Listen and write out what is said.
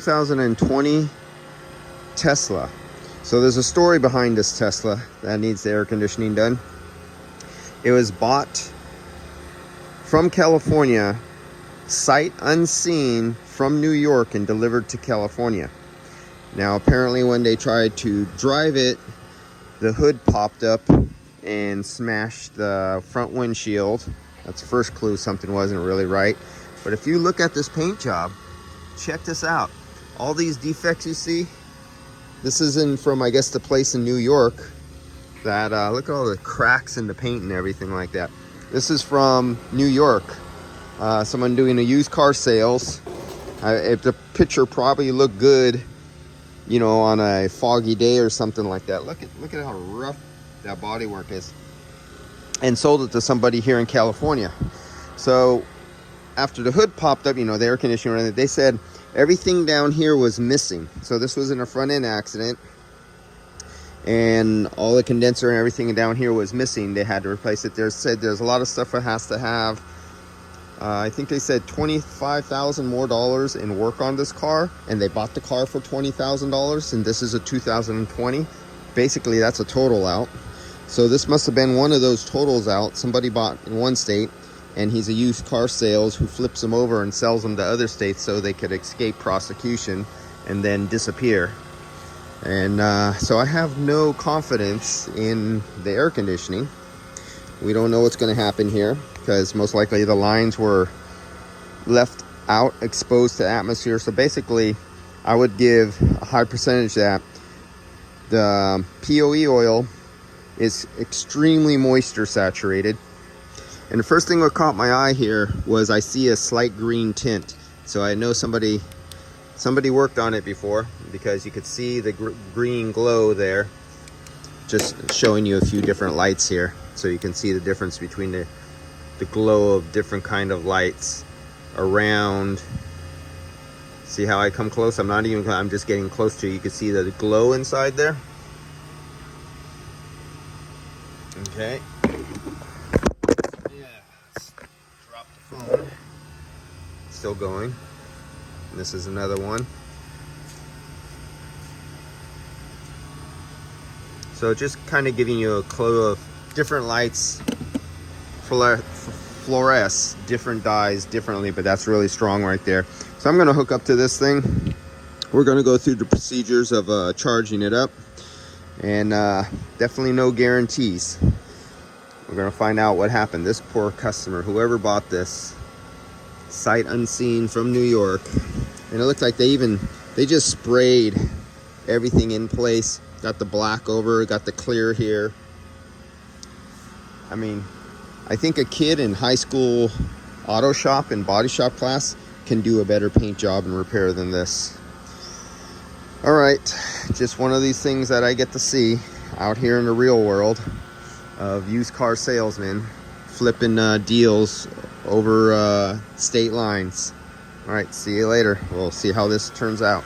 2020 Tesla. So there's a story behind this Tesla that needs the air conditioning done. It was bought from California, sight unseen, from New York and delivered to California. Now apparently when they tried to drive it, the hood popped up and smashed the front windshield. That's the first clue something wasn't really right. But if you look at this paint job, check this out. All these defects you see, this isn't from, I guess, the place in New York that, look at all the cracks in the paint and everything like that. This is from New York. Someone doing a used car sales. If the picture probably looked good, you know, on a foggy day or something like that. Look at how rough that bodywork is. And sold it to somebody here in California. So after the hood popped up, you know, the air conditioner, they said everything down here was missing. So this was in a front end accident, and all the condenser and everything down here was missing. They had to replace it. They said there's a lot of stuff that has to have, I think they said $25,000 more in work on this car, and they bought the car for $20,000, and this is a 2020. Basically, that's a total out. So this must have been one of those totals out. Somebody bought in one state, and he's a used car sales who flips them over and sells them to other states so they could escape prosecution and then disappear. And so I have no confidence in the air conditioning. We don't know what's going to happen here, because most likely the lines were left out, exposed to atmosphere. So basically, I would give a high percentage that the POE oil is extremely moisture saturated. And the first thing that caught my eye here was I see a slight green tint. So I know somebody worked on it before, because you could see the green glow there. Just showing you a few different lights here, so you can see the difference between the glow of different kind of lights around. See how I come close? I'm just getting close to you. You can see the glow inside there. Okay. Yeah. Let's drop the phone. Still going. And this is another one. So just kind of giving you a clue of different lights fluoresce different dyes differently, but that's really strong right there. So I'm going to hook up to this thing. We're going to go through the procedures of charging it up, and definitely no guarantees. We're going to find out what happened. This poor customer, whoever bought this, sight unseen from New York, and it looks like they just sprayed everything in place. Got the black over, got the clear here. I mean, I think a kid in high school auto shop and body shop class can do a better paint job and repair than this. All right, just one of these things that I get to see out here in the real world of used car salesmen flipping deals over state lines. All right, see you later. We'll see how this turns out.